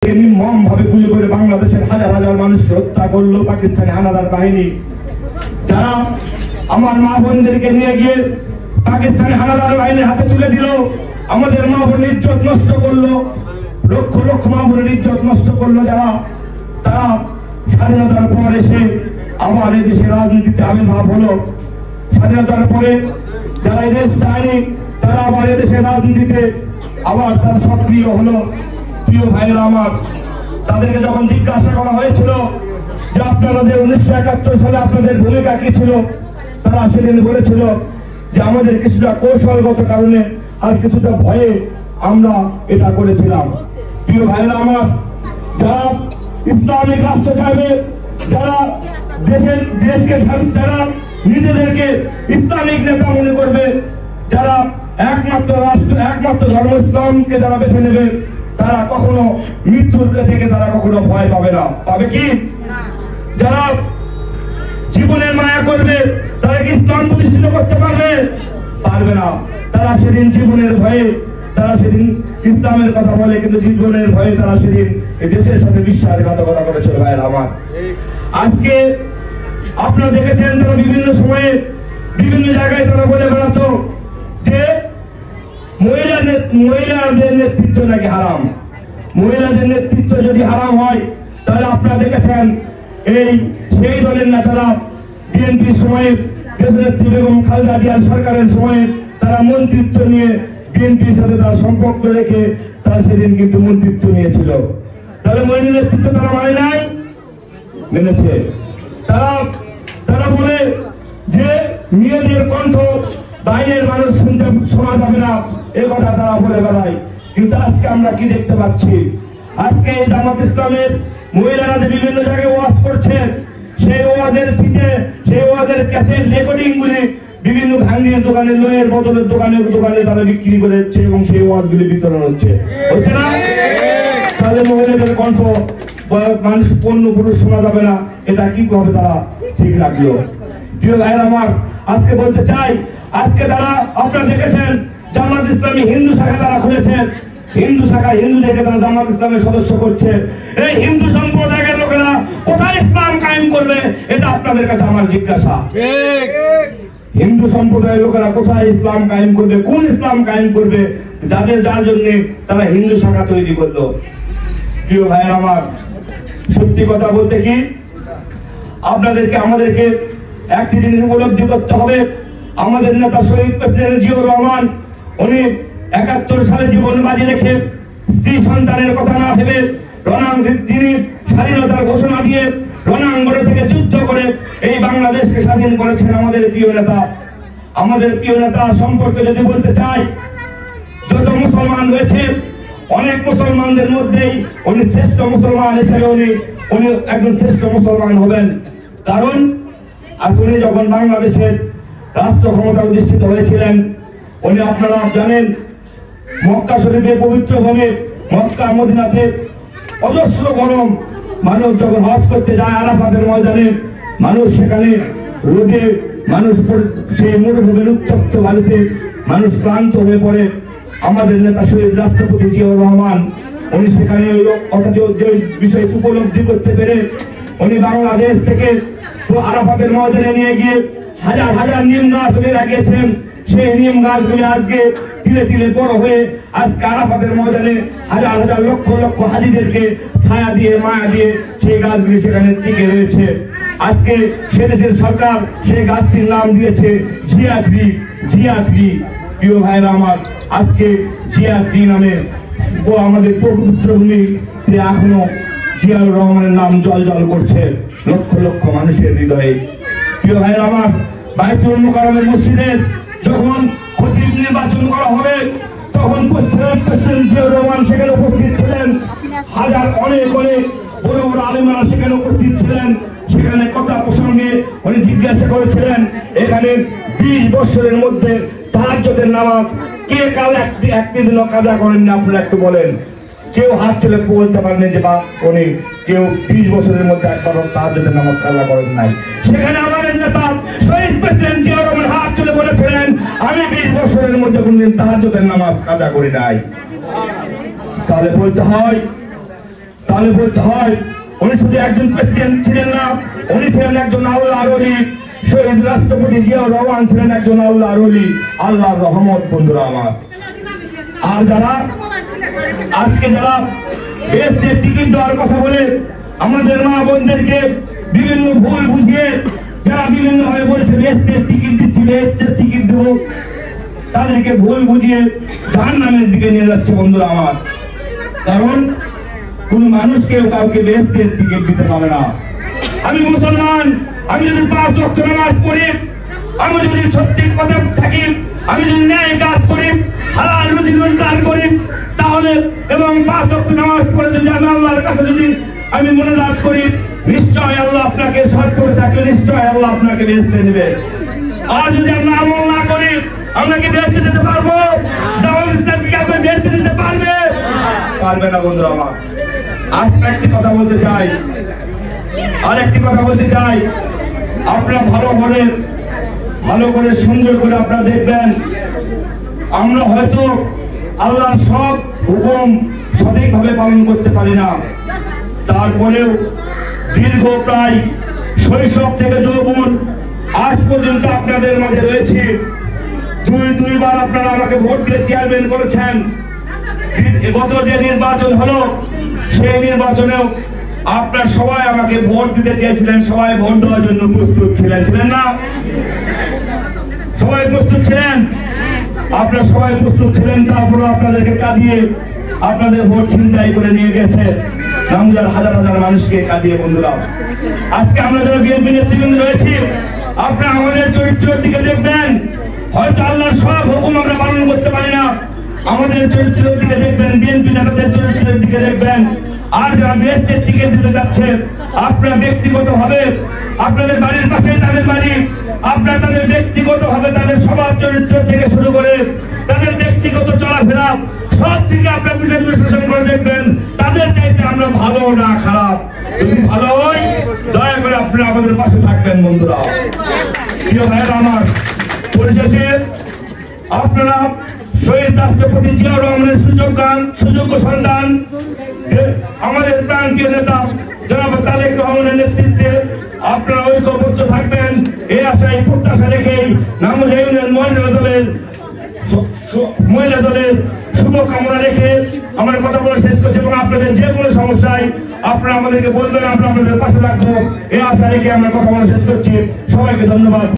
নির্মম ভাবে গুলি করে বাংলাদেশের হাজার হাজার মানুষকে হত্যা করলো পাকিস্তানি হানাদার বাহিনী, যারা আমার মা বোনদেরকে নিয়ে গিয়ে পাকিস্তানি হানাদার বাহিনীর হাতে তুলে দিল, আমাদের মা বোনের ইজ্জত নষ্ট করলো, লক্ষ লক্ষ মা বোনের ইজ্জত নষ্ট করলো। যারা তারা স্বাধীনতার পর এসে আবার এদেশে রাজনীতিতে আবির্ভাব হলো, স্বাধীনতার পরে যারা এদেশ চায়নি তারা আবার এদেশের রাজনীতিতে আবার তারা সক্রিয় হলো। প্রিয় ভাইরা আমার, তাদেরকে যখন জিজ্ঞাসা করা হয়েছিল যে আপনারা যে 1971 সালে আপনাদের ভূমিকা কি ছিল, তারা সেদিন বলেছিল যে আমাদের কিছুটা কৌশলগত কারণে আর কিছুটা ভয়ে আমরা এটা করেছিলাম। প্রিয় ভাইরা আমার, যারা ইসলামিক রাষ্ট্র চাইবে, যারা দেশকে যারা নিজেদেরকে ইসলামিক নেতা মনে করবে, যারা একমাত্র রাষ্ট্র একমাত্র ধর্ম ইসলামকে যারা বেছে নেবে, তারা কখনো মৃত্যুর থেকে তারা কখনো ভয় পাবে না। পাবে কি? যারা জীবনের মায়া করবে তারা কি ইসলাম প্রতিষ্ঠিত করতে পারবে? পারবে না। তারা সেদিন জীবনের ভয়ে তারা সেদিন ইসলামের কথা বলে, কিন্তু জীবনের ভয়ে তারা সেদিন এই দেশের সাথে বিশ্বাসঘাতকতা করেছিল। ভাইয়ের আমার, আজকে আপনারা দেখেছেন তারা বিভিন্ন সময়ে বিভিন্ন জায়গায় তারা বলে বেড়াতো যে মহিলাদের নেতৃত্ব নাকি হারাম। মহিলাদের নেতৃত্ব যদি হারাম হয় তাহলে আপনারা দেখেছেন সেই দলের নেতারা বিএনপির সময়ে দেশনেত্রী বেগম খালেদা জিয়ার সরকারের সময়ে তারা মন্ত্রিত্ব নিয়ে বিএনপির সাথে তার সম্পর্ক রেখে তারা সেদিন কিন্তু মন্ত্রিত্ব নিয়েছিল। তাহলে মহিলা নেতৃত্ব তারা মানে নাই, মেনেছে। তারা বলে যে মেয়েদের কণ্ঠ বাইরের মানুষ শোনা যাবে না, এ কথা তারা বলে বেড়ায়। কিন্তু আজকে আমরা কি দেখতে পাচ্ছি? আজকে এই জামাত ইসলামের মহিলারা যে বিভিন্ন জায়গায় ওয়াজ করছে, সেই ওয়াজের পিঠে সেই ওয়াজের ক্যাসেট রেকর্ডিং গুলি বিভিন্ন ভাঙ্গির দোকানে, লোয়ের বোতলের দোকানে তারা বিক্রি করে হচ্ছে এবং সেই ওয়াজগুলি বিতরণ হচ্ছে না? তাহলে মহিলাদের কণ্ঠ মানুষ পণ্য পুরুষ শোনা যাবে না, এটা কিভাবে তারা ঠিক রাখলো? প্রিয় ভাইয়ের আমার, আজকে বলতে চাই, আজকে তারা আপনারা দেখেছেন জামাত ইসলামী হিন্দু শাখা তারা খুলেছেন, হিন্দু শাখা হিন্দুদেরকে তারা জামাত ইসলামের সদস্য করছে। এই হিন্দু সম্প্রদায়ের লোকেরা কোথায় ইসলাম কায়েম করবে, এটা আপনাদের কাছে আমার জিজ্ঞাসা। হিন্দু সম্প্রদায়ের লোকেরা কোথায় ইসলাম কায়েম করবে, কোন ইসলাম কায়েম করবে যার জন্য তারা হিন্দু শাখা তৈরি করলো? প্রিয় ভাইয়ের আমার, সত্যি কথা বলতে কি, আমাদেরকে একটি জিনিস উপলব্ধি করতে হবে। আমাদের নেতা শহীদ প্রেসিডেন্ট জিয়াউর রহমান, উনি 71 সালে জীবন বাজি রেখে স্ত্রী সন্তানের কথা না ভেবে তিনি স্বাধীনতার ঘোষণা দিয়ে রণাঙ্গনে থেকে যুদ্ধ করে এই বাংলাদেশকে স্বাধীন করেছেন। আমাদের প্রিয় নেতা সম্পর্কে যদি বলতে চাই, যত মুসলমান রয়েছে অনেক মুসলমানদের মধ্যেই উনি শ্রেষ্ঠ মুসলমান হিসেবে উনি একজন শ্রেষ্ঠ মুসলমান হবেন। কারণ উনি যখন বাংলাদেশের রাষ্ট্র ক্ষমতা অধিষ্ঠিত হয়েছিলেন, উনি আপনারা জানেন মক্কা শরীফের পবিত্র ভূমি মক্কা মদিনাতে অজস্র গরম, মানুষ যখন হজ করতে যায় আরাফাতের ময়দানে, মানুষ সেখানে রোদে, মানুষ সেই মরুভূমির উত্তপ্ত বাড়িতে মানুষ ক্লান্ত হয়ে পড়ে। আমাদের নেতা শহীদ রাষ্ট্রপতি জিয়াউর রহমান, উনি সেখানে যে বিষয়টি উপলব্ধি করতে পেরে উনি বাংলাদেশ থেকে আরাফাতের ময়দানে নিয়ে গিয়ে হাজার হাজার নিম গাছ উনি লাগিয়েছেন। সেই নিম গাছগুলি আজকে ধীরে ধীরে বড় হয়ে আজকে আরাফাতের ময়দানে হাজার হাজার লক্ষ লক্ষ হাজিদেরকে ছায়া দিয়ে মায়া দিয়ে সেই গাছগুলি সেখানে টিকে রয়েছে। আজকে সে দেশের সরকার সেই গাছটির নাম দিয়েছে জিয়া ট্রি। প্রিয় ভাইরা আমার, আজকে জিয়া ট্রি নামে আমাদের পবিত্র ভূমি এখনো জিয়াউর রহমানের নাম জল জল করছে লক্ষ লক্ষ মানুষের হৃদয়ে। প্রিয় ভাইরা আমার, বাইতুল মুকাররমের মসজিদের যখন খতিব নির্বাচন করা হবে, তখন প্রেসিডেন্ট জিয়াউর রহমান সেখানে উপস্থিত ছিলেন। অনেক বড় বড় আলেমেরা সেখানে উপস্থিত ছিলেন। সেখানে কথা প্রসঙ্গে উনি জিজ্ঞাসা করেছিলেন, এখানে 20 বছরের মধ্যে তাহাজ্জুদের নামাজ কে কাল একটি দিনও কাজা করেন না? আপনারা একটু বলেন। কেউ হাত তুলে বলতে পারেন যে বা উনি কেউ 20 বছরের মধ্যে একবারও তাহাজ্জুদের নামাজ কাজা করেন নাই। সেখানে আমাদের নেতা শহীদ প্রেসিডেন্ট জিয়াউর রহমান হাত তুলে বলেছিলেন, আমি 20 বছরের মধ্যে কোনদিন তাহাজ্জুদের নামাজ কাজা করি নাই। তাহলে বলতে হয় তাহলে বলতে হয় উনি শুধু একজন প্রেসিডেন্ট ছিলেন না, উনি ছিলেন একজন আল্লাহর ওলি। শহীদ রাষ্ট্রপতি জিয়াউর রহমান ছিলেন একজন আল্লাহর ওলি, আল্লাহর রহমত। বন্ধুরা আমার, আর যারা আজকে যারা বেহেশতের টিকিট দেওয়ার কথা বলে আমাদের মা বোনদেরকে বিভিন্ন ভুল বুঝিয়ে যারা বিভিন্ন ভাবে বলছে বেহেশতের টিকিট দিচ্ছি, বেহেশতের টিকিট দেবো, তাদেরকে ভুল বুঝিয়ে জাহান্নামের দিকে নিয়ে যাচ্ছে। বন্ধুরা আমার, কারণ কোন মানুষকেও কাউকে বেহেশতের টিকিট দিতে পারে না। আমি মুসলমান, আমি যদি 5 ওয়াক্ত নামাজ পড়ি, আমি যদি সত্যি কথা থাকি, আমি যদি ন্যায় কাজ করি, হালাল রুজি রোজগার করি, তাহলে এবং 5 ওয়াক্ত নামাজ পড়ে যদি আমি আল্লাহর কাছে যদি আমি মুনাজাত করি, নিশ্চয় আল্লাহ আপনাকে সৎ করে থাকলে নিশ্চয় আল্লাহ আপনাকে বেহেশতে নেবে। আর যদি আমরা আমল না করি, আমরা কি বেহেশতে যেতে পারবো? জামাত ইসলাম কি আপনি বেহেশতে যেতে পারবে? পারবে না। বন্ধুরা আমার, আজ একটি কথা বলতে চাই, আর একটি কথা বলতে চাই, আপনারা ভালো করে সুন্দর করে আপনারা দেখবেন, আমরা হয়তো আল্লাহর সব হুকুম সঠিকভাবে পালন করতে পারি না, তারপরেও দীর্ঘ প্রায় শৈশব থেকে যৌবন আজ পর্যন্ত আপনাদের মাঝে রয়েছে। দুইবার আপনারা আমাকে ভোট দিয়ে চেয়ারম্যান করেছেন। গত যে নির্বাচন হলো সেই নির্বাচনেও আপনারা সবাই আমাকে ভোট দিতে চেয়েছিলেন, সবাই ভোট দেওয়ার জন্য প্রস্তুত ছিলেন, ছিলেন না? সবাই প্রস্তুত ছিলেন, আপনারা সবাই প্রস্তুত ছিলেন। তারপরে আপনাদেরকে কাঁদিয়ে আপনাদের ভোট ছিনতাই করে নিয়ে গেছে রামজার হাজার হাজার মানুষকে কাঁদিয়ে। বন্ধুরা, আজকে আমরা যারা বিএনপি নেতৃবৃন্দ রয়েছি, আপনারা আমাদের চরিত্রের দিকে দেখবেন। হয়তো আল্লাহর সব হুকুম আমরা পালন করতে পারি না, আমাদের চরিত্রের দিকে দেখবেন, বিএনপি নেতাদের চরিত্রের দিকে দেখবেন। আর যারা বেহেশতের টিকিট দিতে যাচ্ছে, আপনারা ব্যক্তিগতভাবে আপনাদের বাড়ির পাশে তাদের বাড়ি, আপনারা তাদের ব্যক্তিগতভাবে তাদের স্বভাব চরিত্র থেকে শুরু করে তাদের ব্যক্তিগত চলাফেরা সব থেকে আপনারা বিচার বিশ্লেষণ করে দেখবেন তাদের চাইতে আমরা ভালো না খারাপ। যদি ভালো হয় দয়া করে আপনারা আমাদের পাশে থাকবেন। বন্ধুরা, প্রিয় ভাইরা আমার, পরিশেষে আপনারা শহীদ রাষ্ট্রপতি জিয়াউর রহমানের সুযোগ্য সন্তান আমাদের প্রাণপ্রিয় নেতা জনাব তারেক রহমানের নেতৃত্বে আপনারা ঐক্যবদ্ধ থাকবেন, এই আশায় প্রত্যাশা রেখেই নামুল ইউনিয়ন মহিলা দলের শুভকামনা রেখে আমার কথা বলে শেষ করছি। এবং আপনাদের যে কোনো সমস্যায় আপনারা আমাদেরকে বলবেন, আমরা আপনাদের পাশে থাকবো, এই আশা রেখে আমরা কথা বলে শেষ করছি। সবাইকে ধন্যবাদ।